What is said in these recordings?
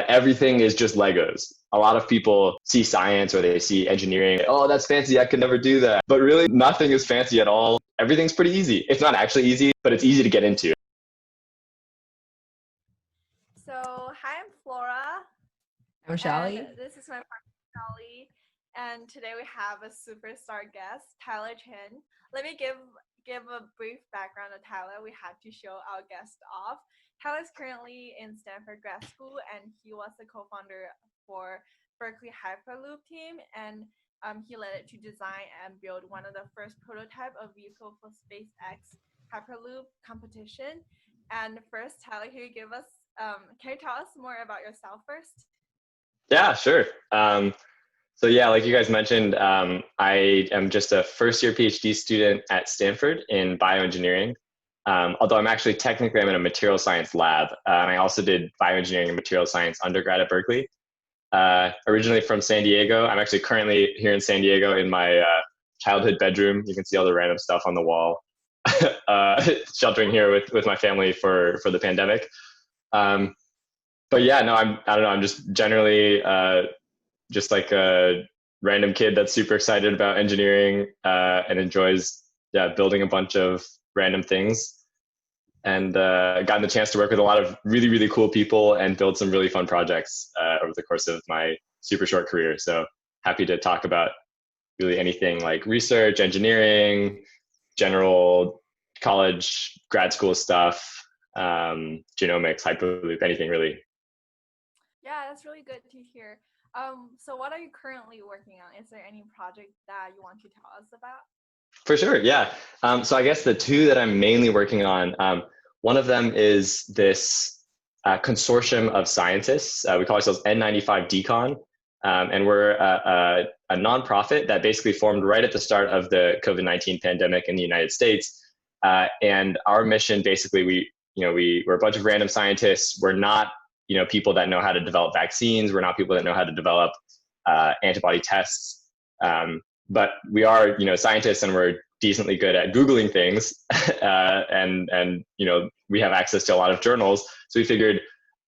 Everything is just Legos. A lot of people see science or they see engineering. Oh, that's fancy. I could never do that. But really, nothing is fancy at all. Everything's pretty easy. It's not actually easy, but it's easy to get into. So, hi, I'm Flora. I'm Shali. And this is my partner, Shali. And today we have a superstar guest, Tyler Chen. Let me give a brief background of Tyler. We had to show our guest off. Tyler is currently in Stanford grad school, and he was the co-founder for Berkeley Hyperloop team, and he led it to design and build one of the first prototype of vehicle for SpaceX Hyperloop competition. And first, Tyler, can you tell us more about yourself first? Yeah, sure. So yeah, like you guys mentioned, I am just a first-year PhD student at Stanford in bioengineering. Although I'm in a material science lab, and I also did bioengineering and material science undergrad at Berkeley. Originally from San Diego, I'm actually currently here in San Diego in my childhood bedroom. You can see all the random stuff on the wall. Sheltering here with my family for the pandemic. But yeah, no, I don't know. I'm just generally just like a random kid that's super excited about engineering and enjoys building a bunch of random things. And gotten the chance to work with a lot of really, really cool people and build some really fun projects over the course of my super short career. So happy to talk about really anything like research, engineering, general college, grad school stuff, genomics, Hyperloop, anything really. Yeah, that's really good to hear. So what are you currently working on? Is there any project that you want to tell us about? For sure, yeah. So I guess the two that I'm mainly working on, one of them is this consortium of scientists. We call ourselves N95 Decon, and we're a nonprofit that basically formed right at the start of the COVID-19 pandemic in the United States. And our mission, basically, we're a bunch of random scientists. We're not, people that know how to develop vaccines. We're not people that know how to develop antibody tests. But we are, scientists, and we're decently good at Googling things. And we have access to a lot of journals. So we figured,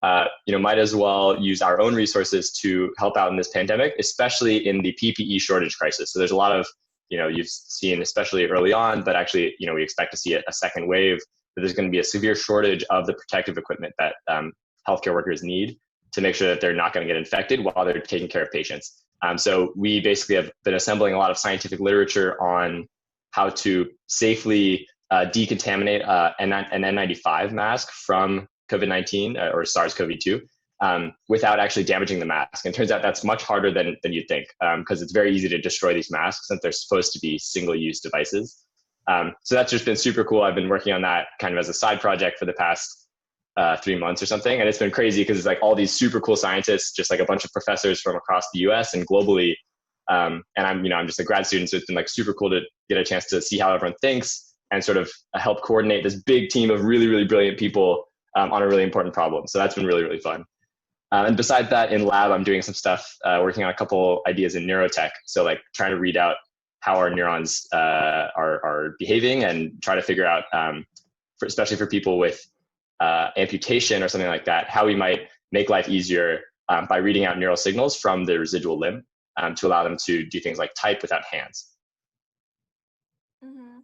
might as well use our own resources to help out in this pandemic, especially in the PPE shortage crisis. So there's a lot of, you've seen, especially early on, but actually, we expect to see a second wave, that there's going to be a severe shortage of the protective equipment that healthcare workers need to make sure that they're not going to get infected while they're taking care of patients. So we basically have been assembling a lot of scientific literature on how to safely decontaminate an N95 mask from COVID-19 or SARS-CoV-2 without actually damaging the mask. And it turns out that's much harder than you'd think, because it's very easy to destroy these masks since they're supposed to be single-use devices. So that's just been super cool. I've been working on that kind of as a side project for the past 3 months or something. And it's been crazy because it's like all these super cool scientists, just like a bunch of professors from across the US and globally. And I'm just a grad student. So it's been like super cool to get a chance to see how everyone thinks and sort of help coordinate this big team of really, really brilliant people on a really important problem. So that's been really, really fun. And besides that, in lab, I'm doing some stuff, working on a couple ideas in neurotech. So like trying to read out how our neurons are behaving and try to figure out, especially for people with amputation or something like that, how we might make life easier by reading out neural signals from the residual limb to allow them to do things like type without hands. Mm-hmm.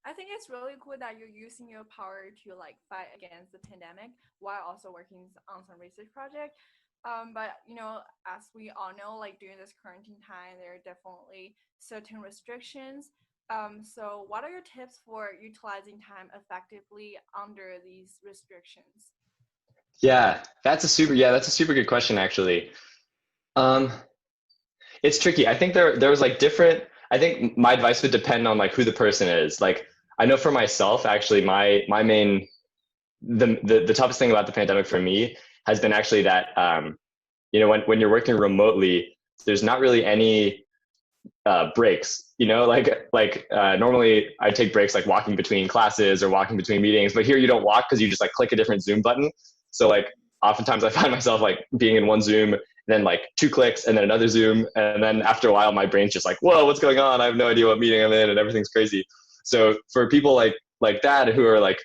I think it's really cool that you're using your power to like fight against the pandemic while also working on some research project. But as we all know, like during this quarantine time, there are definitely certain restrictions. So what are your tips for utilizing time effectively under these restrictions? Yeah, that's a super good question, actually. It's tricky. I think there was like different, I think my advice would depend on like who the person is. Like, I know for myself, actually, my main, the toughest thing about the pandemic for me has been actually that, when you're working remotely, there's not really any breaks, normally I take breaks like walking between classes or walking between meetings, but here you don't walk because you just like click a different Zoom button. So like oftentimes I find myself like being in one Zoom, then like 2 clicks and then another Zoom. And then after a while, my brain's just like, whoa, what's going on? I have no idea what meeting I'm in and everything's crazy. So for people like that who are like,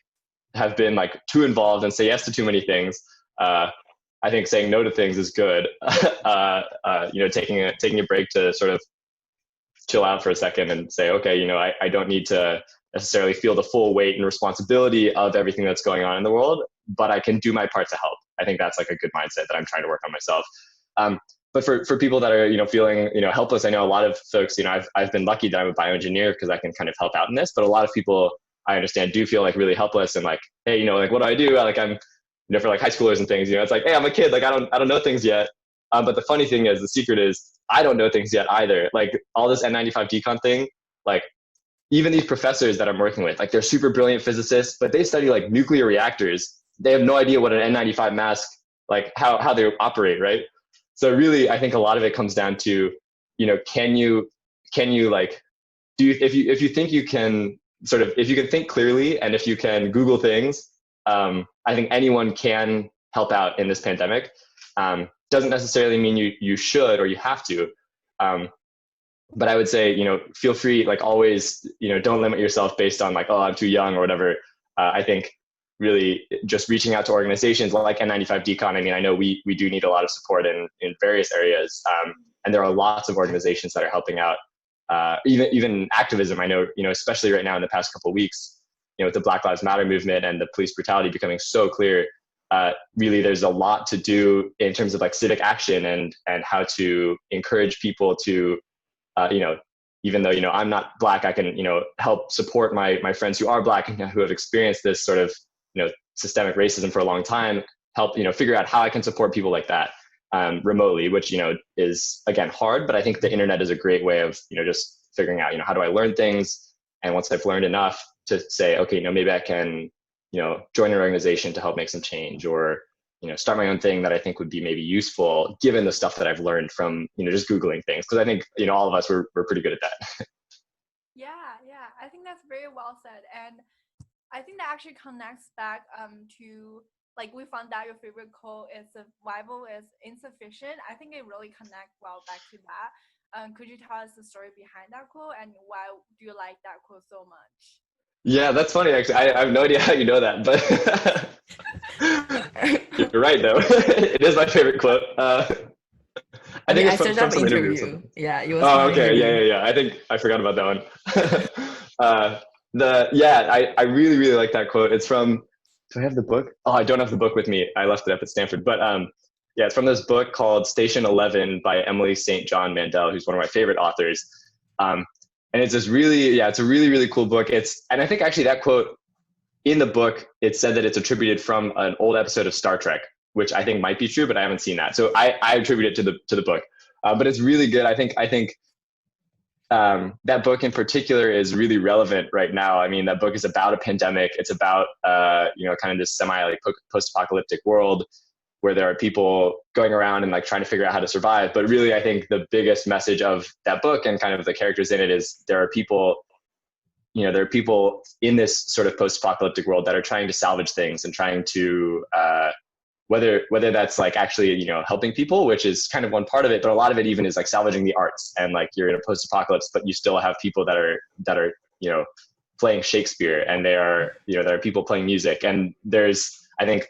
have been like too involved and say yes to too many things, I think saying no to things is good. Taking a break to sort of chill out for a second and say, okay, I don't need to necessarily feel the full weight and responsibility of everything that's going on in the world, but I can do my part to help. I think that's like a good mindset that I'm trying to work on myself. But for people that are, feeling, helpless, I know a lot of folks, I've been lucky that I'm a bioengineer because I can kind of help out in this, but a lot of people I understand do feel like really helpless and like, hey, like, what do I do? Like I'm, for like high schoolers and things, it's like, hey, I'm a kid. Like, I don't know things yet. But the funny thing is, the secret is I don't know things yet either. Like all this N95 decon thing, like even these professors that I'm working with, like they're super brilliant physicists, but they study like nuclear reactors. They have no idea what an N95 mask, like how they operate, right? So really, I think a lot of it comes down to, can you like, if you think you can if you can think clearly and if you can Google things, I think anyone can help out in this pandemic. Doesn't necessarily mean you should or you have to. But I would say, feel free, like always, don't limit yourself based on like, oh, I'm too young or whatever. I think really just reaching out to organizations like N95 Decon. I mean, I know we do need a lot of support in various areas. And there are lots of organizations that are helping out. Even activism, I know, especially right now in the past couple of weeks, with the Black Lives Matter movement and the police brutality becoming so clear, really there's a lot to do in terms of like civic action and how to encourage people to, even though, I'm not Black, I can, help support my friends who are Black and who have experienced this sort of, systemic racism for a long time, help, figure out how I can support people like that. Remotely, which, is again hard, but I think the internet is a great way of, just figuring out, how do I learn things? And once I've learned enough to say, okay, maybe I can, join an organization to help make some change or, start my own thing that I think would be maybe useful given the stuff that I've learned from, just Googling things. Cause I think, all of us we're pretty good at that. Yeah. I think that's very well said. And I think that actually connects back to, like, we found out your favorite quote is survival is insufficient. I think it really connects well back to that. Could you tell us the story behind that quote and why do you like that quote so much? Yeah, that's funny. Actually, I have no idea how you know that, but you're right though. It is my favorite quote. I think it's I searched from up some interview. interview. Yeah, it was Oh, from an okay. interview. Yeah. I think I forgot about that one. I really, really like that quote. It's from, do I have the book? Oh, I don't have the book with me. I left it up at Stanford. But yeah, it's from this book called Station 11 by Emily St. John Mandel, who's one of my favorite authors. And it's this really, it's a really, really cool book. And I think actually that quote in the book, it said that it's attributed from an old episode of Star Trek, which I think might be true, but I haven't seen that. So I attribute it to the book. But it's really good. I think that book in particular is really relevant right now. I mean, that book is about a pandemic. It's about, kind of this post-apocalyptic world where there are people going around and like trying to figure out how to survive. But really, I think the biggest message of that book and kind of the characters in it is there are people in this sort of post-apocalyptic world that are trying to salvage things and trying to, whether that's like actually, helping people, which is kind of one part of it, but a lot of it even is like salvaging the arts and like you're in a post-apocalypse, but you still have people that are, playing Shakespeare and there are people playing music. And there's, I think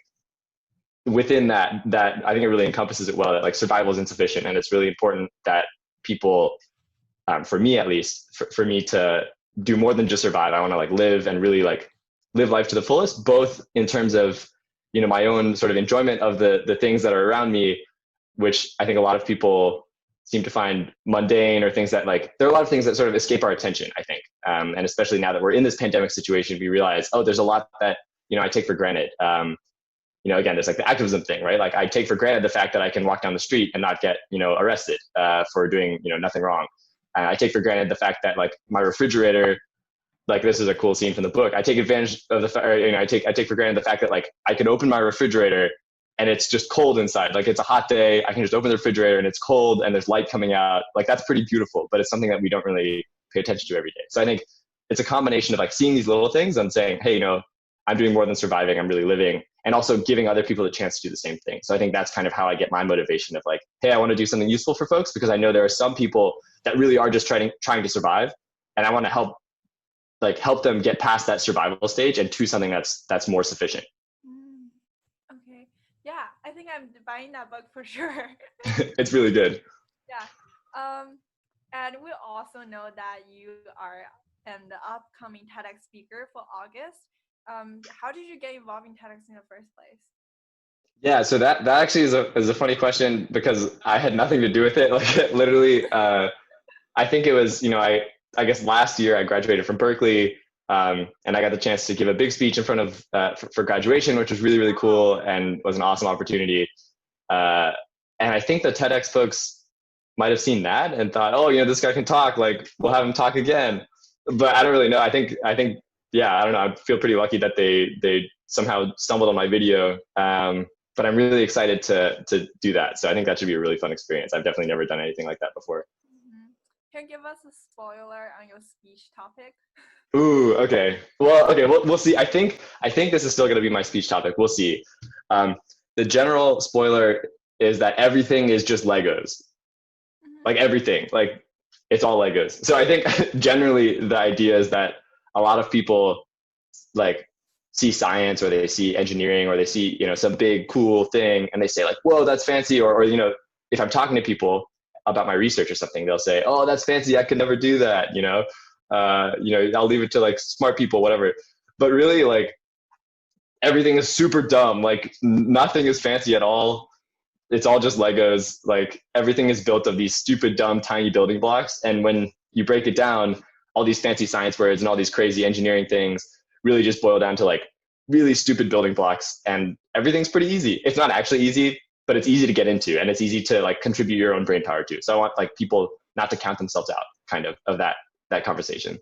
within that I think it really encompasses it well that like survival is insufficient. And it's really important that people, for me at least, for me to do more than just survive. I want to like live and really like live life to the fullest, both in terms of, my own sort of enjoyment of the things that are around me, which I think a lot of people seem to find mundane or things that like, there are a lot of things that sort of escape our attention, I think. And especially now that we're in this pandemic situation, we realize, oh, there's a lot that, I take for granted. Again, there's like the activism thing, right? Like I take for granted the fact that I can walk down the street and not get, arrested for doing, nothing wrong. I take for granted the fact that like my refrigerator, like this is a cool scene from the book. I take advantage of the fact, I take for granted the fact that like I can open my refrigerator and it's just cold inside. Like it's a hot day. I can just open the refrigerator and it's cold and there's light coming out. Like that's pretty beautiful, but it's something that we don't really pay attention to every day. So I think it's a combination of like seeing these little things and saying, hey, I'm doing more than surviving. I'm really living, and also giving other people the chance to do the same thing. So I think that's kind of how I get my motivation of like, hey, I want to do something useful for folks because I know there are some people that really are just trying to survive, and I want to help them get past that survival stage and to something that's more sufficient. Okay. Yeah, I think I'm buying that book for sure. It's really good. Yeah. And we also know that you are the upcoming TEDx speaker for August. How did you get involved in TEDx in the first place? Yeah, so that actually is a funny question because I had nothing to do with it. Like literally, I think it was, I guess last year I graduated from Berkeley, and I got the chance to give a big speech in front of for graduation, which was really really cool and was an awesome opportunity. Uh, and I think the TEDx folks might have seen that and thought, oh, this guy can talk. Like we'll have him talk again. But I don't really know. I think yeah, I don't know. I feel pretty lucky that they somehow stumbled on my video. But I'm really excited to do that. So I think that should be a really fun experience. I've definitely never done anything like that before. Hmm. Can you give us a spoiler on your speech topic? Ooh, okay. Well, okay, we'll see. I think this is still going to be my speech topic. We'll see. Um, the general spoiler is that everything is just Legos. Like Hmm. everything, like it's all Legos. So I think generally the idea is that a lot of people like see science or they see engineering or they see some big cool thing and they say like, whoa, that's fancy, or if I'm talking to people about my research or something, they'll say, oh, that's fancy, I could never do that. I'll leave it to like smart people, whatever. But really, like everything is super dumb. Like nothing is fancy at all. It's all just Legos. Like everything is built of these stupid, dumb, tiny building blocks. And when you break it down, all these fancy science words and all these crazy engineering things really just boil down to like really stupid building blocks. And everything's pretty easy. It's not actually easy, but it's easy to get into and it's easy to like contribute your own brain power to. So I want like people not to count themselves out kind of that conversation.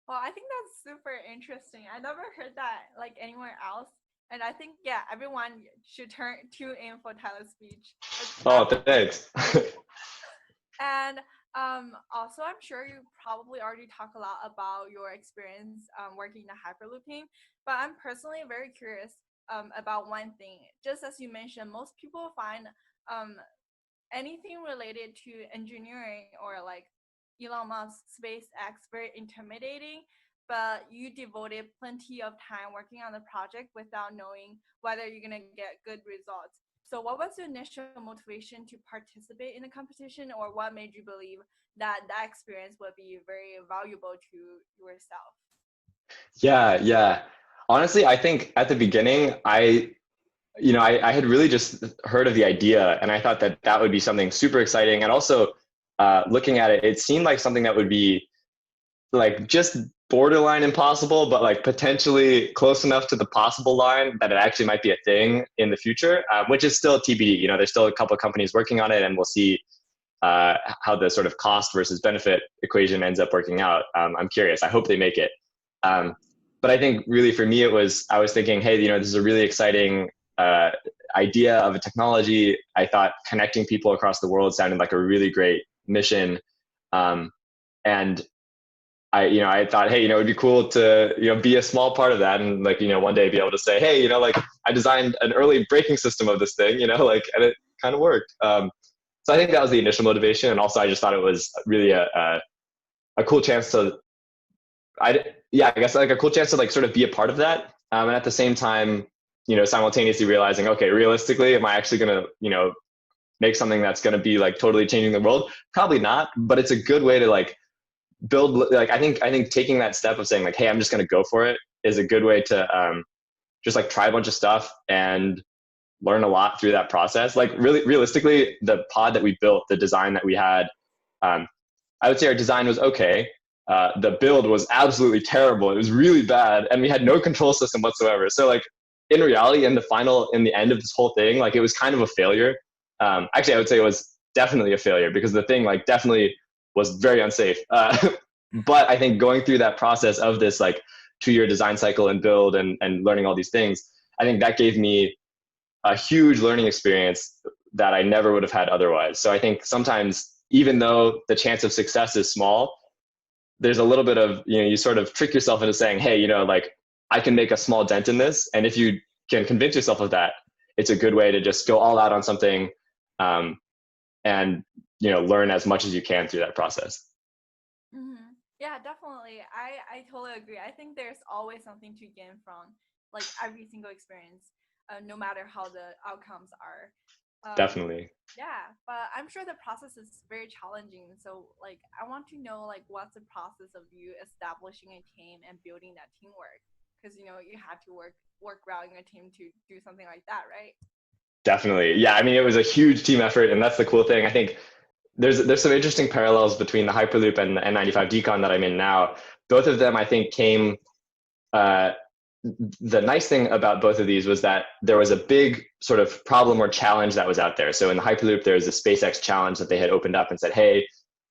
Well, I think that's super interesting. I never heard that like anywhere else. And I think yeah, everyone should tune in for Tyler's speech. It's Oh, absolutely thanks. and also I'm sure you probably already talk a lot about your experience working in the hyperlooping, but I'm personally very curious about one thing. Just as you mentioned, most people find um, anything related to engineering or like Elon Musk's SpaceX very intimidating, but you devoted plenty of time working on the project without knowing whether you're going to get good results. So, what was your initial motivation to participate in the competition, or what made you believe that that experience would be very valuable to yourself? Yeah. Honestly, I think at the beginning, I had really just heard of the idea and I thought that that would be something super exciting. And also, looking at it, it seemed like something that would be like just borderline impossible, but like potentially close enough to the possible line that it actually might be a thing in the future, which is still TBD. There's still a couple of companies working on it and we'll see how the sort of cost versus benefit equation ends up working out. I'm curious. I hope they make it. Um, but I think really for me, I was thinking, hey, this is a really exciting idea of a technology. I thought connecting people across the world sounded like a really great mission. Um, and I thought, hey, it'd be cool to, be a small part of that. And like, one day be able to say, hey, like I designed an early braking system of this thing, like, and it kind of worked. So I think that was the initial motivation. And also I just thought it was really a cool chance to, I guess like a cool chance to like sort of be a part of that. And at the same time, simultaneously realizing, okay, realistically, am I actually going to, make something that's going to be like totally changing the world? Probably not, but it's a good way to like build, like, I think taking that step of saying like, hey, I'm just going to go for it is a good way to just like try a bunch of stuff and learn a lot through that process. Like really realistically, the pod that we built, the design that we had, um, I would say our design was okay. The build was absolutely terrible. It was really bad, and we had no control system whatsoever. So like in reality, in the end of this whole thing, like it was kind of a failure. Actually, I would say it was definitely a failure because the thing like definitely was very unsafe. But I think going through that process of this like 2-year design cycle and build and learning all these things, I think that gave me a huge learning experience that I never would have had otherwise. So I think sometimes, even though the chance of success is small, there's a little bit of, you sort of trick yourself into saying, hey, like I can make a small dent in this. And if you can convince yourself of that, it's a good way to just go all out on something, um, and, learn as much as you can through that process. Yeah, definitely. I totally agree. I think there's always something to gain from like every single experience. no matter how the outcomes are. Definitely. Yeah, but I'm sure the process is very challenging. So like I want to know like what's the process of you establishing a team and building that teamwork? Because you have to work well in a team to do something like that, right? Definitely. Yeah, I mean, it was a huge team effort, and that's the cool thing. I think there's some interesting parallels between the Hyperloop and the N95 Decon that I'm in now. Both of them, I think, came. Uh, the nice thing about both of these was that there was a big sort of problem or challenge that was out there. So in the Hyperloop, there's a SpaceX challenge that they had opened up and said, "Hey,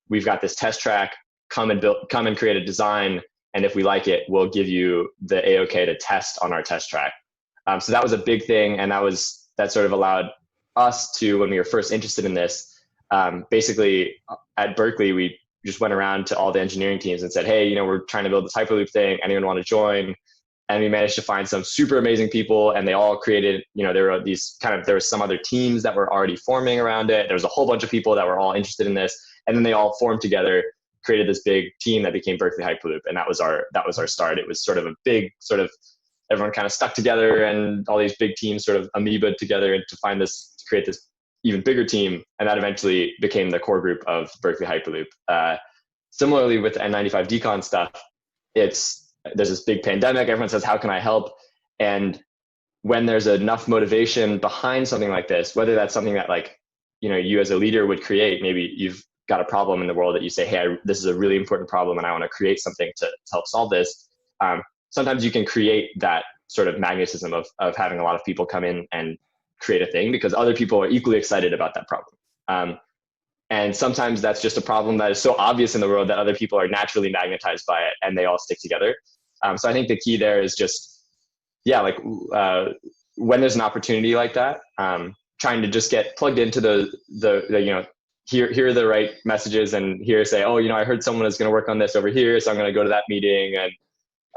we've got this test track. Come and create a design, and if we like it, we'll give you the AOK to test on our test track." So that was a big thing, and that sort of allowed us to, when we were first interested in this, basically at Berkeley, we just went around to all the engineering teams and said, "Hey, we're trying to build this Hyperloop thing. Anyone want to join?" And we managed to find some super amazing people, and they all created, there were some other teams that were already forming around it. There was a whole bunch of people that were all interested in this, and then they all formed together, created this big team that became Berkeley Hyperloop, and that was our start. It was sort of a big sort of, everyone kind of stuck together, and all these big teams sort of amoebaed together to create this even bigger team, and that eventually became the core group of Berkeley Hyperloop. Similarly with the N95 Decon stuff, there's this big pandemic. Everyone says, "How can I help?" And when there's enough motivation behind something like this, whether that's something that you as a leader would create, maybe you've got a problem in the world that you say, "Hey, this is a really important problem, and I want to create something to help solve this." Sometimes you can create that sort of magnetism of having a lot of people come in and create a thing because other people are equally excited about that problem. And sometimes that's just a problem that is so obvious in the world that other people are naturally magnetized by it, and they all stick together. So I think the key there is just, when there's an opportunity like that, trying to just get plugged into the here are the right messages, and here say, "Oh, I heard someone is going to work on this over here, so I'm going to go to that meeting, and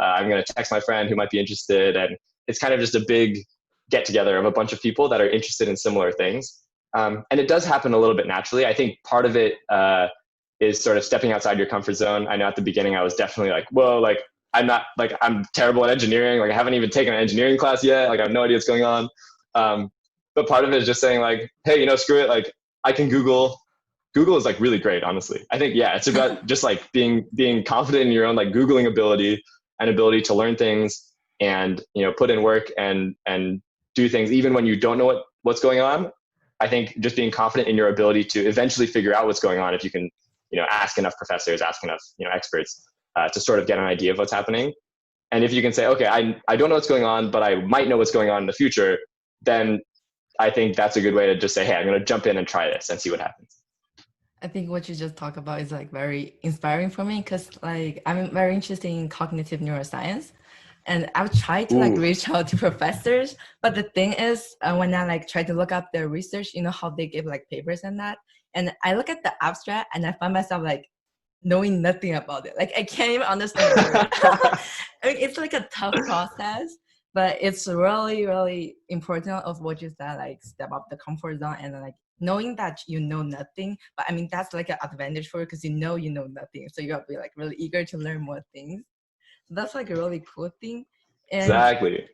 I'm going to text my friend who might be interested." And it's kind of just a big get together of a bunch of people that are interested in similar things. And it does happen a little bit naturally. I think part of it is sort of stepping outside your comfort zone. I know at the beginning I was definitely like, whoa, I'm terrible at engineering. Like I haven't even taken an engineering class yet. Like I have no idea what's going on. But part of it is just saying like, hey, screw it. Like I can Google. Google is like really great, honestly. I think, yeah, it's about just like being confident in your own like Googling ability and ability to learn things and, put in work and do things even when you don't know what's going on. I think just being confident in your ability to eventually figure out what's going on if you can, ask enough professors, ask enough, experts to sort of get an idea of what's happening. And if you can say, okay, I don't know what's going on, but I might know what's going on in the future, then I think that's a good way to just say, hey, I'm going to jump in and try this and see what happens. I think what you just talked about is like very inspiring for me because like I'm very interested in cognitive neuroscience. And I've tried to like reach out to professors, but the thing is, when I like try to look up their research, how they give like papers and that, and I look at the abstract and I find myself like knowing nothing about it. Like I can't even understand the word. I mean, it's like a tough process, but it's really, really important of what you said, like step up the comfort zone and like knowing that you know nothing. But I mean, that's like an advantage for you because you know nothing. So you have to be like really eager to learn more things. That's like a really cool thing. And exactly.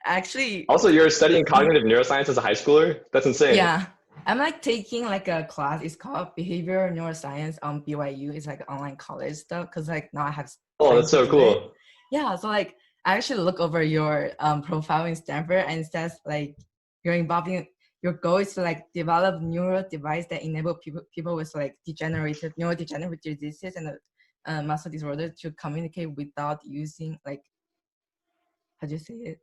Actually, also, you're studying cognitive neuroscience as a high schooler? That's insane. Yeah, I'm like taking like a class. It's called behavioral neuroscience on BYU. It's like online college stuff because like now I have. Oh, that's so cool. It. Yeah, so like I actually look over your profile in Stanford and it says like you're involving. Your goal is to like develop neural device that enable people with like neurodegenerative diseases and muscle disorders to communicate without using like, how do you say it?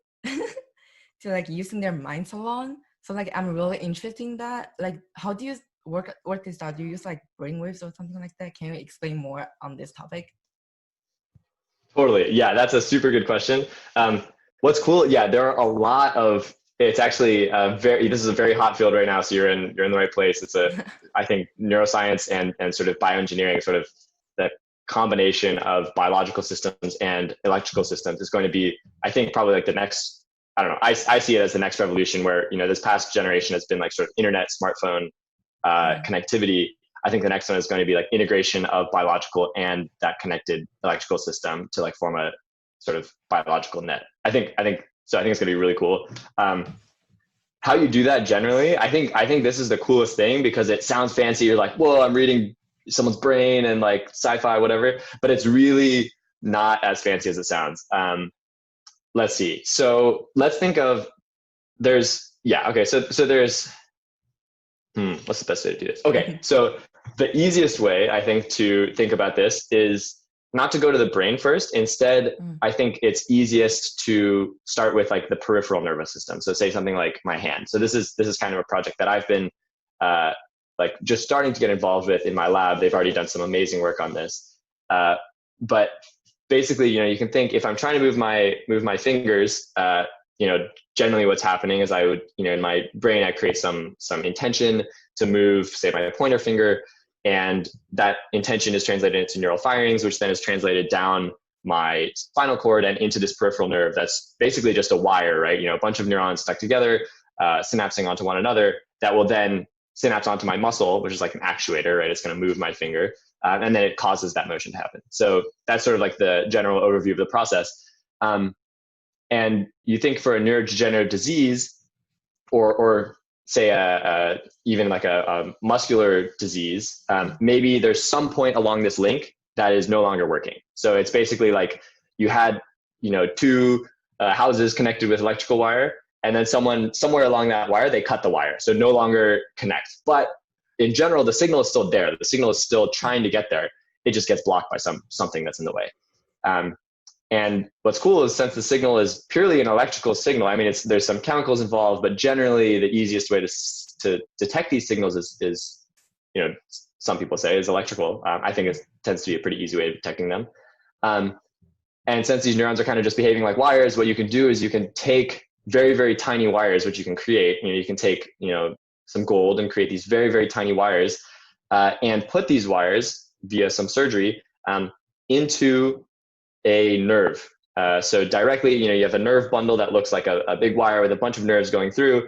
To like using their minds alone. So like I'm really interested in that. Like how do you work this out? Do you use like brainwaves or something like that? Can you explain more on this topic? Totally. Yeah, that's a super good question. What's cool? Yeah, there are a lot of. It's actually this is a very hot field right now. So you're in the right place. It's I think neuroscience and sort of bioengineering, sort of that combination of biological systems and electrical systems is going to be, I think, probably like the next. I don't know. I see it as the next revolution where, this past generation has been like sort of internet, smartphone connectivity. I think the next one is going to be like integration of biological and that connected electrical system to like form a sort of biological net. I think So I think it's going to be really cool. How you do that generally, I think this is the coolest thing because it sounds fancy. You're like, whoa, I'm reading someone's brain and like sci-fi, whatever, but it's really not as fancy as it sounds. Let's see. So let's think of there's what's the best way to do this? Okay, so the easiest way I think to think about this is not to go to the brain first. Instead, I think it's easiest to start with like the peripheral nervous system. So say something like my hand. So this is kind of a project that I've been like just starting to get involved with in my lab. They've already done some amazing work on this. But basically, you can think if I'm trying to move my fingers, generally what's happening is I would, in my brain, I create some intention to move, say, my pointer finger, and that intention is translated into neural firings, which then is translated down my spinal cord and into this peripheral nerve. That's basically just a wire, right? A bunch of neurons stuck together, synapsing onto one another, that will then synapse onto my muscle, which is like an actuator, right? It's going to move my finger, and then it causes that motion to happen. So that's sort of like the general overview of the process. And you think for a neurodegenerative disease, or say even like a muscular disease, maybe there's some point along this link that is no longer working. So it's basically like you had two houses connected with electrical wire, and then somewhere along that wire they cut the wire, so no longer connect. But in general, the signal is still there. The signal is still trying to get there. It just gets blocked by something that's in the way. And what's cool is since the signal is purely an electrical signal, I mean, there's some chemicals involved, but generally the easiest way to detect these signals is some people say is electrical. I think it tends to be a pretty easy way of detecting them. And since these neurons are kind of just behaving like wires, what you can do is you can take very, very tiny wires, which you can create. You can take some gold and create these very, very tiny wires, and put these wires via some surgery into a nerve. So directly, you have a nerve bundle that looks like a big wire with a bunch of nerves going through.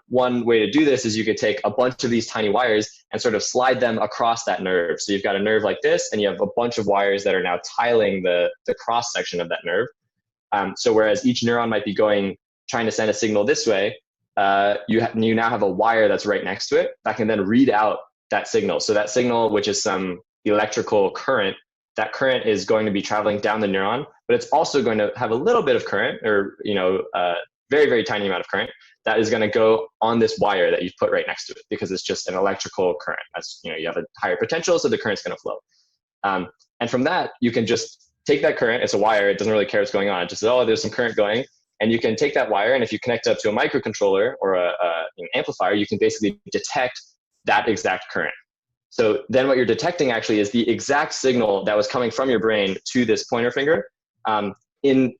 One way to do this is you could take a bunch of these tiny wires and sort of slide them across that nerve. So you've got a nerve like this, and you have a bunch of wires that are now tiling the cross section of that nerve. So whereas each neuron might be trying to send a signal this way, you now have a wire that's right next to it that can then read out that signal. So that signal, which is some electrical current, that current is going to be traveling down the neuron, but it's also going to have a little bit of current, or very, very tiny amount of current that is going to go on this wire that you've put right next to it, because it's just an electrical current. That's you have a higher potential, so the current's going to flow. And from that, you can just take that current. It's a wire. It doesn't really care what's going on. It just says, oh, there's some current going, and you can take that wire, and if you connect it up to a microcontroller or an amplifier, you can basically detect that exact current. So then what you're detecting actually is the exact signal that was coming from your brain to this pointer finger in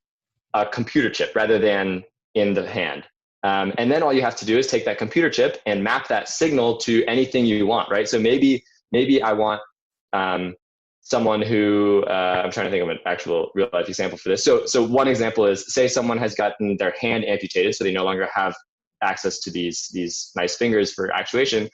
a computer chip rather than in the hand. And then all you have to do is take that computer chip and map that signal to anything you want, right? So maybe I want someone who, I'm trying to think of an actual real life example for this. So one example is, say someone has gotten their hand amputated, so they no longer have access to these nice fingers for actuation.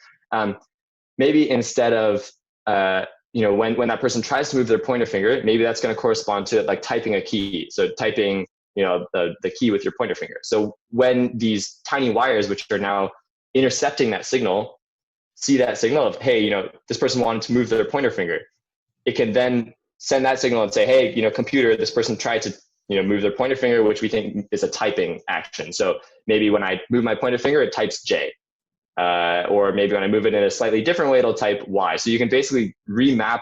Maybe instead of, when that person tries to move their pointer finger, maybe that's going to correspond to like typing a key. So typing, the key with your pointer finger. So when these tiny wires, which are now intercepting that signal, see that signal of, hey, this person wanted to move their pointer finger, it can then send that signal and say, hey, computer, this person tried to, move their pointer finger, which we think is a typing action. So maybe when I move my pointer finger, it types J. Or maybe when I move it in a slightly different way, it'll type Y. So you can basically remap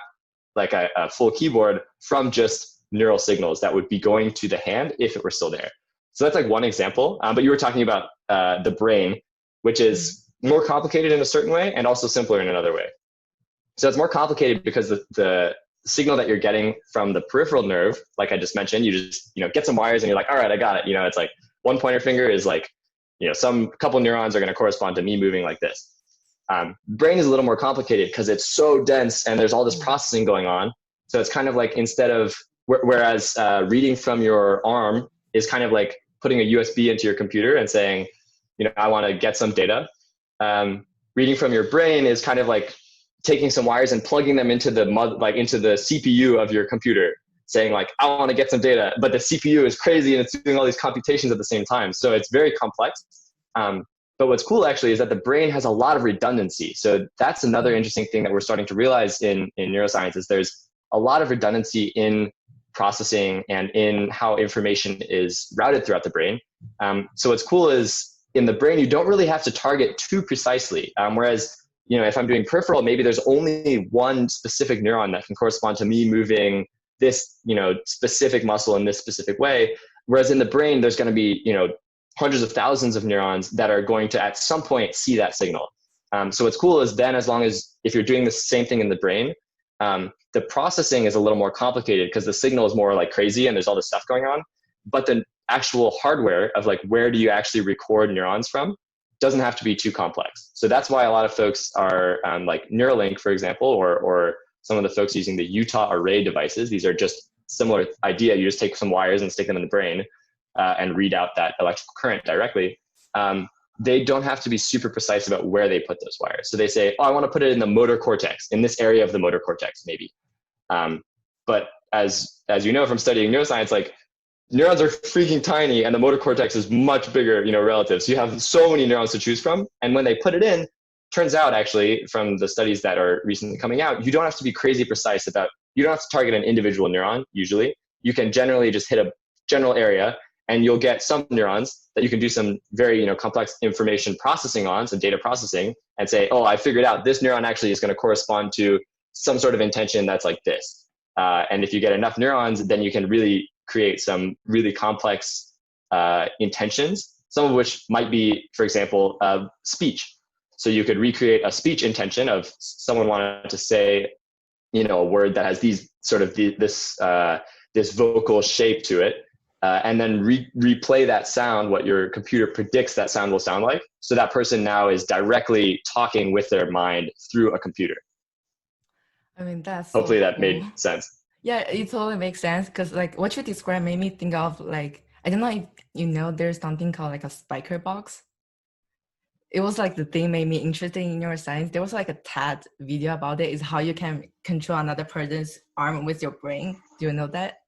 like a full keyboard from just neural signals that would be going to the hand if it were still there. So that's like one example. But you were talking about the brain, which is more complicated in a certain way and also simpler in another way. So it's more complicated because the signal that you're getting from the peripheral nerve, like I just mentioned, you just get some wires and you're like, all right, I got it. It's like one pointer finger is like, some couple neurons are going to correspond to me moving like this. Brain is a little more complicated because it's so dense and there's all this processing going on. So it's kind of like instead of, whereas reading from your arm is kind of like putting a USB into your computer and saying, I want to get some data. Reading from your brain is kind of like taking some wires and plugging them into the CPU of your computer. saying like, I want to get some data, but the CPU is crazy and it's doing all these computations at the same time. So it's very complex. But what's cool actually is that the brain has a lot of redundancy. So that's another interesting thing that we're starting to realize in neuroscience is there's a lot of redundancy in processing and in how information is routed throughout the brain. So what's cool is in the brain, you don't really have to target too precisely. Whereas, if I'm doing peripheral, maybe there's only one specific neuron that can correspond to me moving this, specific muscle in this specific way. Whereas in the brain, there's going to be, hundreds of thousands of neurons that are going to at some point see that signal. So what's cool is then as long as if you're doing the same thing in the brain, the processing is a little more complicated because the signal is more like crazy and there's all this stuff going on. But the actual hardware of like where do you actually record neurons from doesn't have to be too complex. So that's why a lot of folks are like Neuralink, for example, or some of the folks using the Utah array devices. These are just similar idea. You just take some wires and stick them in the brain and read out that electrical current directly. They don't have to be super precise about where they put those wires. So they say, I want to put it in the motor cortex, in this area of the motor cortex, maybe. But as you know from studying neuroscience, like neurons are freaking tiny and the motor cortex is much bigger, relative. So you have so many neurons to choose from. And when they put it in, turns out actually from the studies that are recently coming out, you don't have to be crazy precise you don't have to target an individual neuron usually. You can generally just hit a general area and you'll get some neurons that you can do some very, complex information processing on, some data processing, and say, I figured out this neuron actually is going to correspond to some sort of intention that's like this. And if you get enough neurons, then you can really create some really complex intentions, some of which might be, for example, speech. So you could recreate a speech intention of someone wanted to say, a word that has these sort of this vocal shape to it. And then replay that sound, what your computer predicts that sound will sound like. So that person now is directly talking with their mind through a computer. I mean, that's hopefully so that cool. made sense. Yeah, it totally makes sense because like what you described made me think of like, I don't know if there's something called like a spiker box. It was like the thing made me interested in neuroscience. There was like a TED video about it, is how you can control another person's arm with your brain. Do you know that?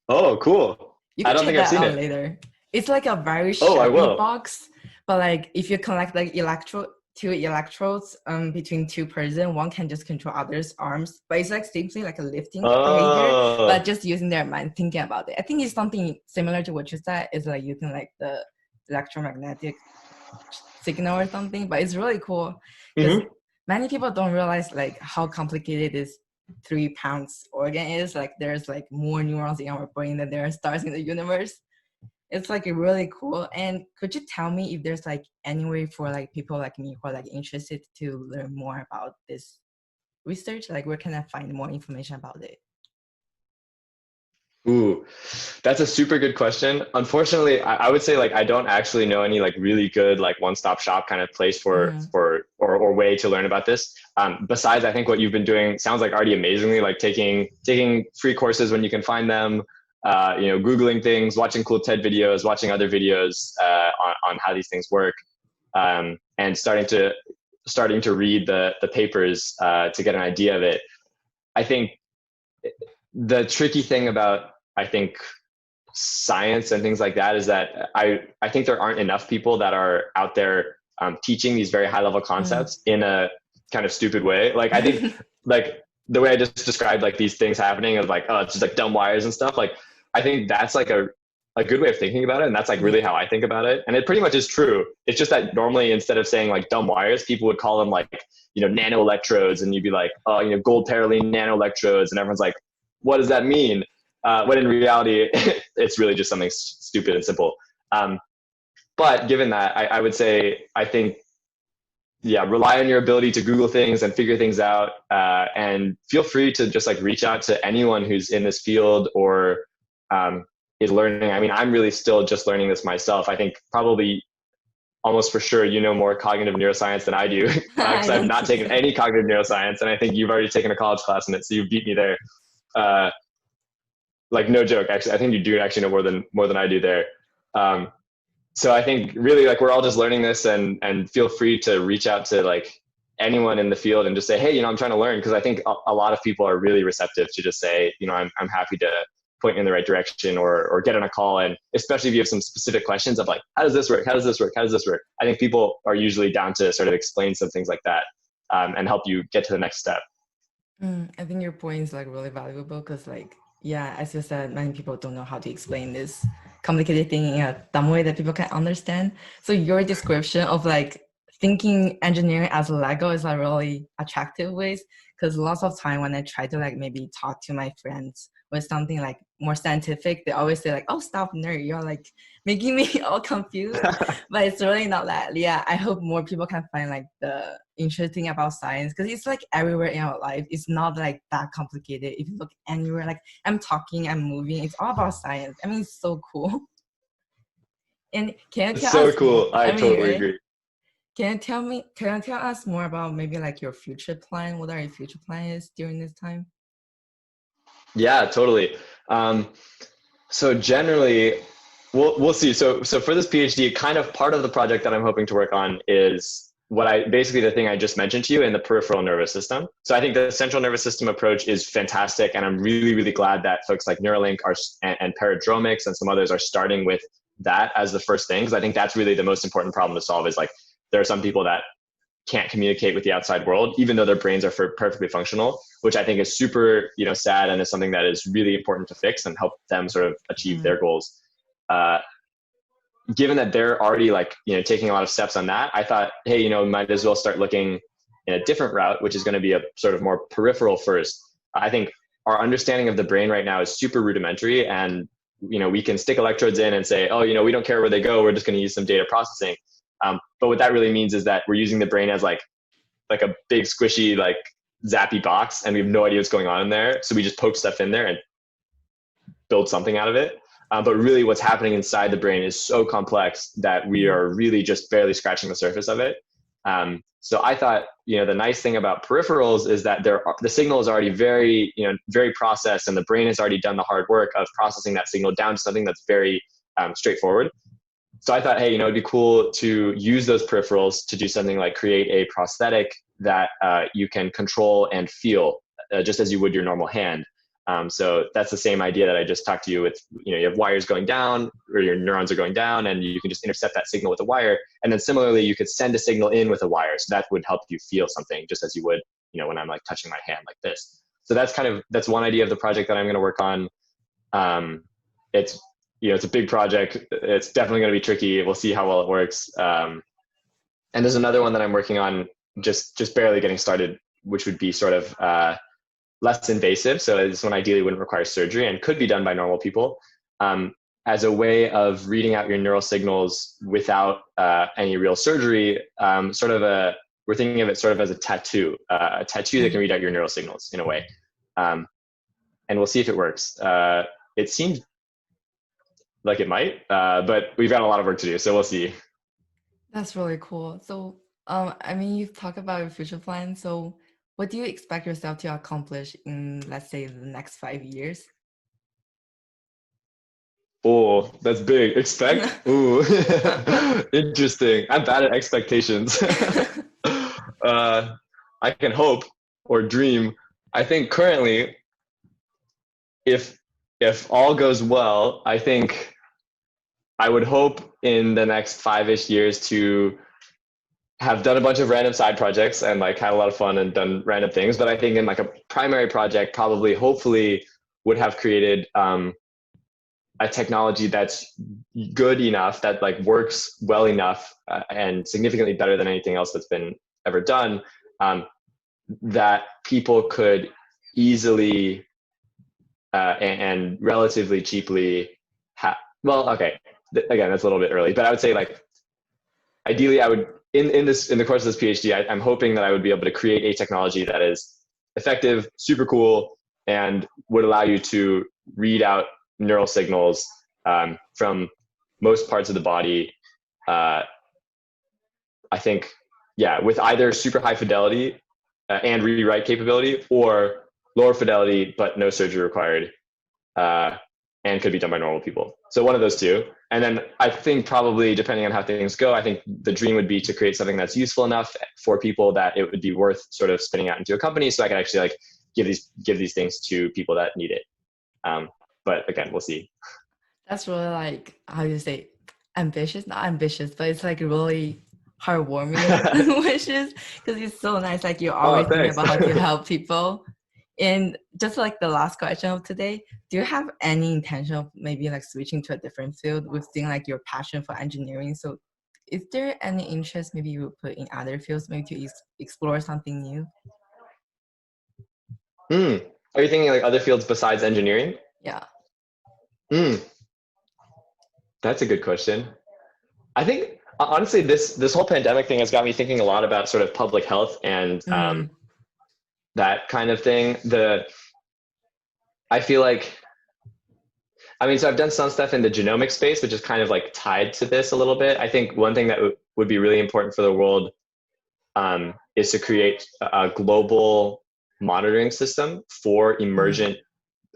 Oh, cool. You can I don't check think I've that seen out it. later. It's like a very I sharply will. box, but like if you connect like two electrodes between two person, one can just control other's arms, but it's like simply like a lifting behavior, but just using their mind thinking about it. I think it's something similar to what you said, is like using like the electromagnetic signal or something, but it's really cool because many people don't realize like how complicated this 3 pounds organ is. Like there's like more neurons in our brain than there are stars in the universe. It's like really cool. And could you tell me if there's like any way for like people like me who are like interested to learn more about this research? Like where can I find more information about it? Ooh, that's a super good question. Unfortunately, I would say like I don't actually know any like really good like one-stop shop kind of place for or way to learn about this. Besides, I think what you've been doing sounds like already amazingly, like taking free courses when you can find them, Googling things, watching cool TED videos, watching other videos on how these things work, and starting to read the papers to get an idea of it. I think the tricky thing about, I think, science and things like that is that I think there aren't enough people that are out there teaching these very high level concepts in a kind of stupid way. Like I think like the way I just described like these things happening of like, it's just like dumb wires and stuff. Like I think that's like a good way of thinking about it. And that's like really how I think about it. And it pretty much is true. It's just that normally instead of saying like dumb wires, people would call them like, nano electrodes, and you'd be like, gold parylene nano electrodes. And everyone's like, what does that mean? When in reality, it's really just something stupid and simple. But given that, I would say, I think, rely on your ability to Google things and figure things out, and feel free to just like reach out to anyone who's in this field or is learning. I mean, I'm really still just learning this myself. I think probably almost for sure more cognitive neuroscience than I do, because I've not taken any cognitive neuroscience, and I think you've already taken a college class in it, so you beat me there. Like no joke, actually, I think you do actually know more than I do there. So I think really like we're all just learning this, and feel free to reach out to like anyone in the field and just say, hey, I'm trying to learn, because I think a lot of people are really receptive to just say, I'm happy to point you in the right direction, or get on a call. And especially if you have some specific questions of like, how does this work? How does this work? How does this work? I think people are usually down to sort of explain some things like that, and help you get to the next step. I think your point is like really valuable because like, yeah, as you said, many people don't know how to explain this complicated thing in a dumb way that people can understand. So your description of like thinking engineering as Lego is a really attractive ways, because lots of time when I try to like maybe talk to my friends with something like more scientific, they always say like, oh, stop nerd, you're like making me all confused. But it's really not that. Yeah, I hope more people can find like the interesting about science, because it's like everywhere in our life. It's not like that complicated. If you look anywhere, like I'm talking, I'm moving, it's all about science. I mean, it's so cool. And can you It's tell so us more? cool. I I mean, totally right? agree. Can you tell us more about maybe like your future plan? What are your future plans during this time? Yeah, totally. So generally, we'll see. So for this PhD, kind of part of the project that I'm hoping to work on is basically the thing I just mentioned to you in the peripheral nervous system. So I think the central nervous system approach is fantastic, and I'm really, really glad that folks like Neuralink and Paradromics and some others are starting with that as the first thing, because I think that's really the most important problem to solve. Is like there are some people that can't communicate with the outside world, even though their brains are perfectly functional, which I think is super, sad, and is something that is really important to fix and help them sort of achieve their goals. Given that they're already like, taking a lot of steps on that, I thought, hey, might as well start looking in a different route, which is going to be a sort of more peripheral first. I think our understanding of the brain right now is super rudimentary, and we can stick electrodes in and say, oh, we don't care where they go, we're just going to use some data processing. But what that really means is that we're using the brain as like a big squishy, like zappy box, and we have no idea what's going on in there. So we just poke stuff in there and build something out of it. But really what's happening inside the brain is so complex that we are really just barely scratching the surface of it. So I thought, the nice thing about peripherals is that the signal is already very, very processed, and the brain has already done the hard work of processing that signal down to something that's very straightforward. So I thought, hey, it'd be cool to use those peripherals to do something like create a prosthetic that you can control and feel just as you would your normal hand. So that's the same idea that I just talked to you with, you have wires going down, or your neurons are going down, and you can just intercept that signal with a wire. And then similarly, you could send a signal in with a wire. So that would help you feel something just as you would, when I'm like touching my hand like this. So that's one idea of the project that I'm going to work on. It's a big project. It's definitely going to be tricky. We'll see how well it works. And there's another one that I'm working on, just barely getting started, which would be sort of less invasive. So this one ideally wouldn't require surgery and could be done by normal people, as a way of reading out your neural signals without any real surgery. We're thinking of it sort of as a tattoo that can read out your neural signals in a way. And we'll see if it works. It seems like it might, but we've got a lot of work to do, so we'll see. That's really cool. So, I mean, you've talked about your future plans. So, what do you expect yourself to accomplish in, let's say, the next 5 years? Oh, that's big. Expect? Ooh, interesting. I'm bad at expectations. I can hope or dream. I think currently, if all goes well, I think I would hope in the next 5-ish years to have done a bunch of random side projects and like had a lot of fun and done random things. But I think in like a primary project, probably, hopefully, would have created a technology that's good enough, that like works well enough, and significantly better than anything else that's been ever done, that people could easily and relatively cheaply again, that's a little bit early, but I would say like ideally I would in the course of this PhD, I'm hoping that I would be able to create a technology that is effective, super cool, and would allow you to read out neural signals from most parts of the body. I think, with either super high fidelity and rewrite capability, or lower fidelity but no surgery required. and could be done by normal people. So one of those two. And then I think probably depending on how things go, I think the dream would be to create something that's useful enough for people that it would be worth sort of spinning out into a company, so I can actually like give these things to people that need it. But again, we'll see. That's really like, how do you say, ambitious? Not ambitious, but it's like really heartwarming wishes, because it's so nice. Like you're always thinking about how to help people. And just like the last question of today, do you have any intention of maybe like switching to a different field? We've seen like your passion for engineering. So is there any interest maybe you would put in other fields, maybe to explore something new? Are you thinking like other fields besides engineering? Yeah. That's a good question. I think honestly, this whole pandemic thing has got me thinking a lot about sort of public health and that kind of thing. I feel like, I mean, so I've done some stuff in the genomic space, which is kind of like tied to this a little bit. I think one thing that would be really important for the world is to create a global monitoring system for emergent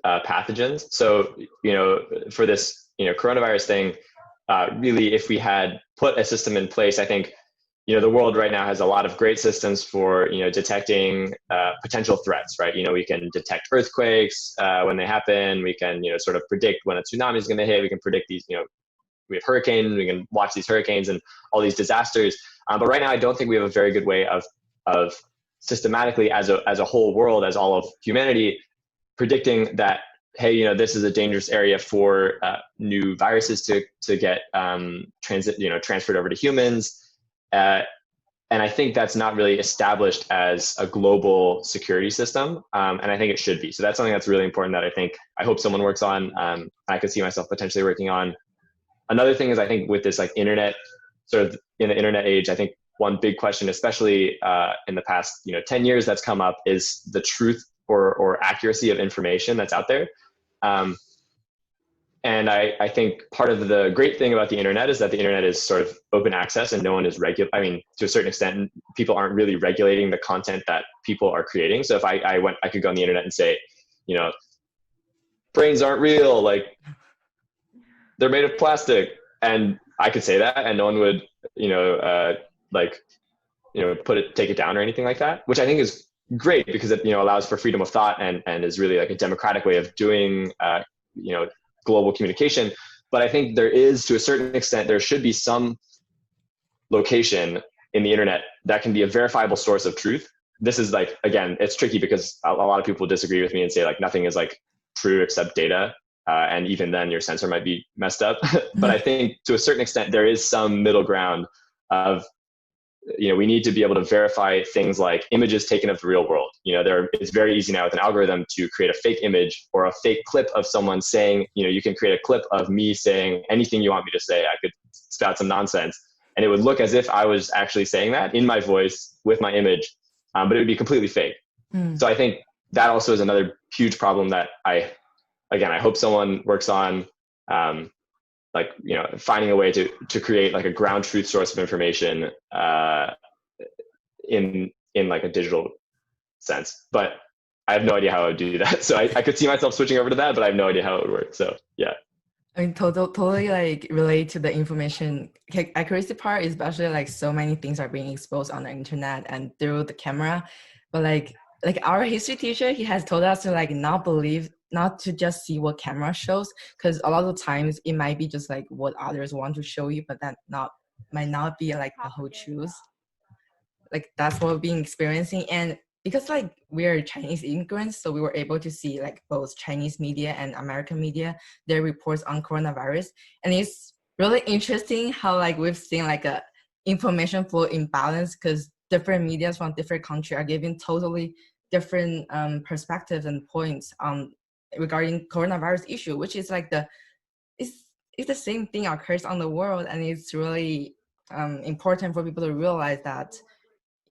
pathogens. So, for this, coronavirus thing, really, if we had put a system in place, I think, the world right now has a lot of great systems for, detecting potential threats, right? We can detect earthquakes when they happen. We can, sort of predict when a tsunami is going to hit. We can predict these, we have hurricanes. We can watch these hurricanes and all these disasters. But right now, I don't think we have a very good way of systematically, as a whole world, as all of humanity, predicting that, hey, this is a dangerous area for new viruses to get transferred over to humans. And I think that's not really established as a global security system. And I think it should be. So that's something that's really important that I hope someone works on. I could see myself potentially working on. Another thing is, I think with this like internet, sort of in the internet age, I think one big question, especially in the past 10 years, that's come up is the truth or accuracy of information that's out there. And I think part of the great thing about the internet is that the internet is sort of open access and no one is I mean, to a certain extent, people aren't really regulating the content that people are creating. So if I could go on the internet and say, brains aren't real, like they're made of plastic. And I could say that and no one would, take it down or anything like that, which I think is great because it, allows for freedom of thought and is really like a democratic way of doing, global communication. But I think there is, to a certain extent, there should be some location in the internet that can be a verifiable source of truth. This is like, again, it's tricky because a lot of people disagree with me and say like nothing is like true except data. And even then your sensor might be messed up. But I think to a certain extent, there is some middle ground of, we need to be able to verify things like images taken of the real world. It's very easy now with an algorithm to create a fake image or a fake clip of someone saying, you can create a clip of me saying anything you want me to say. I could spout some nonsense and it would look as if I was actually saying that in my voice with my image, but it would be completely fake. So I think that also is another huge problem that I hope someone works on, finding a way to create like a ground truth source of information in like a digital sense. But I have no idea how I would do that. So I could see myself switching over to that, but I have no idea how it would work. So yeah. I mean, totally like relate to the information accuracy part, especially like so many things are being exposed on the internet and through the camera. But like our history teacher, he has told us to like not to just see what camera shows, because a lot of times it might be just like what others want to show you, but that might not be like the whole truth. Like that's what we've been experiencing. And because like we're Chinese immigrants, so we were able to see like both Chinese media and American media, their reports on coronavirus. And it's really interesting how like we've seen like a information flow imbalance, because different medias from different countries are giving totally different perspectives and points regarding coronavirus issue, which is like it's the same thing occurs on the world. And it's really important for people to realize that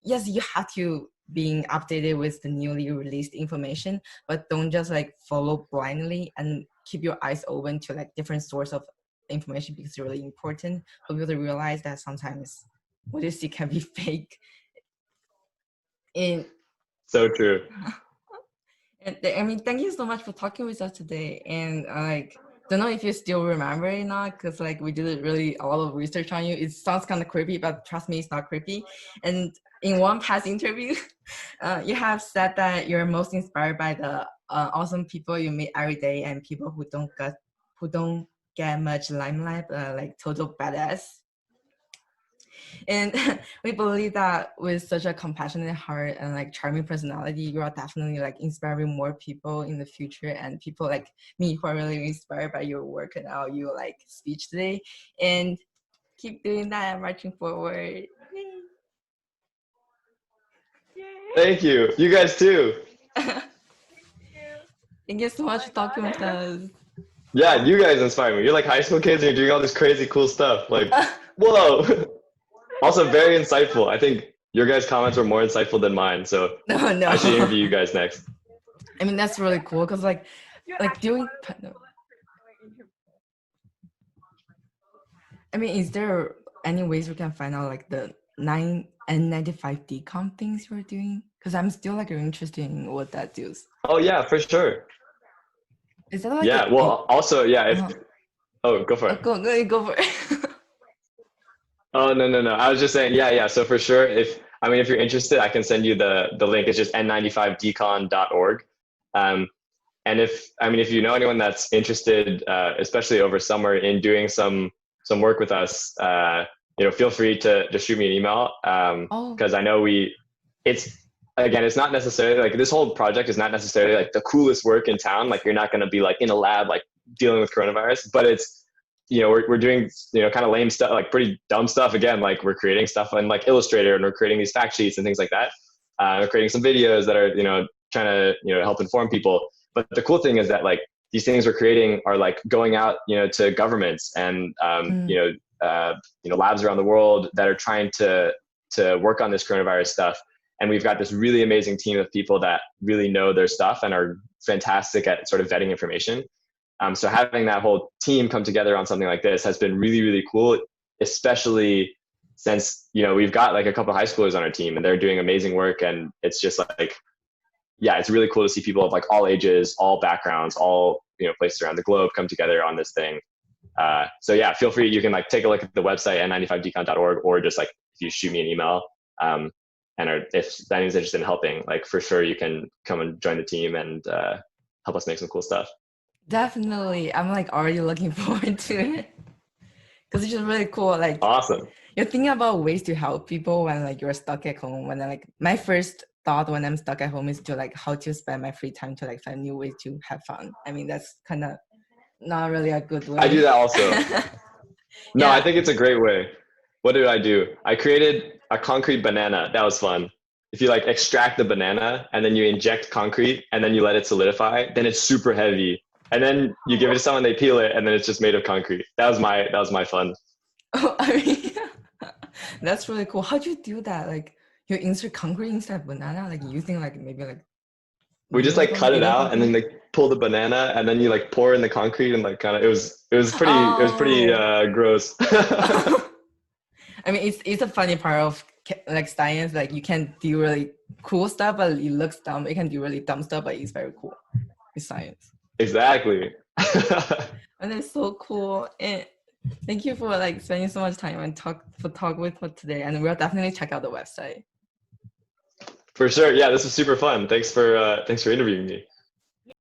yes, you have to being updated with the newly released information, but don't just like follow blindly, and keep your eyes open to like different source of information, because it's really important for people to realize that sometimes what you see can be fake. And so true. And I mean, thank you so much for talking with us today. And like don't know if you still remember it or not, because like we did really a lot of research on you. It sounds kind of creepy, but trust me, it's not creepy. And in one past interview, you have said that you're most inspired by the awesome people you meet every day and people who don't get much limelight, like total badass. And we believe that with such a compassionate heart and like charming personality, you are definitely like inspiring more people in the future, and people like me who are really inspired by your work and how you like speech today. And keep doing that and marching forward. Yay. Thank you. You guys too. Thank you so much for talking with us. Yeah, you guys inspire me. You're like high school kids and you're doing all this crazy cool stuff. Like, whoa. Also very insightful. I think your guys' comments were more insightful than mine. So No. I should interview you guys next. I mean, that's really cool because like doing. I mean, is there any ways we can find out like the 95 decom things you're doing? Because I'm still like interested in what that does. Oh yeah, for sure. Is that like yeah? Well, also yeah. If oh, go for it. Go for it. Oh no. I was just saying yeah. So for sure, if you're interested, I can send you the link. It's just n95decon.org. And if you know anyone that's interested, especially over summer, in doing some work with us, feel free to just shoot me an email. Because I know it's not necessarily like this whole project is not necessarily like the coolest work in town. Like you're not going to be like in a lab like dealing with coronavirus, but it's we're doing kind of lame stuff, like pretty dumb stuff. Again, like we're creating stuff in like Illustrator, and we're creating these fact sheets and things like that. We're creating some videos that are trying to help inform people. But the cool thing is that like these things we're creating are like going out to governments and labs around the world that are trying to work on this coronavirus stuff. And we've got this really amazing team of people that really know their stuff and are fantastic at sort of vetting information. So having that whole team come together on something like this has been really, really cool, especially since, we've got like a couple of high schoolers on our team and they're doing amazing work. And it's just like, yeah, it's really cool to see people of like all ages, all backgrounds, all, places around the globe come together on this thing. So yeah, feel free. You can like take a look at the website n95decon.org, or just like if you shoot me an email, and if anyone's interested in helping, like for sure you can come and join the team and help us make some cool stuff. Definitely. I'm like already looking forward to it because it's just really cool. Like awesome. You're thinking about ways to help people when like you're stuck at home. When like my first thought when I'm stuck at home is to like how to spend my free time to like find new ways to have fun. I mean, that's kind of not really a good way. I do that also. No, I think it's a great way. What did I do? I created a concrete banana. That was fun. If you like extract the banana and then you inject concrete and then you let it solidify, then it's super heavy. And then you give it to someone, they peel it, and then it's just made of concrete. That was my fun. Oh, I mean, that's really cool. How'd you do that? Like you insert concrete instead of banana, like using like maybe like. We just like cut it out and then like pull the banana and then you like pour in the concrete and like kind of it was pretty gross. I mean, it's a funny part of like science. Like you can do really cool stuff, but it looks dumb. You can do really dumb stuff, but it's very cool. It's science. Exactly. And it's so cool. And thank you for like spending so much time and talk with us today. And we'll definitely check out the website. For sure. Yeah, this was super fun. Thanks for interviewing me.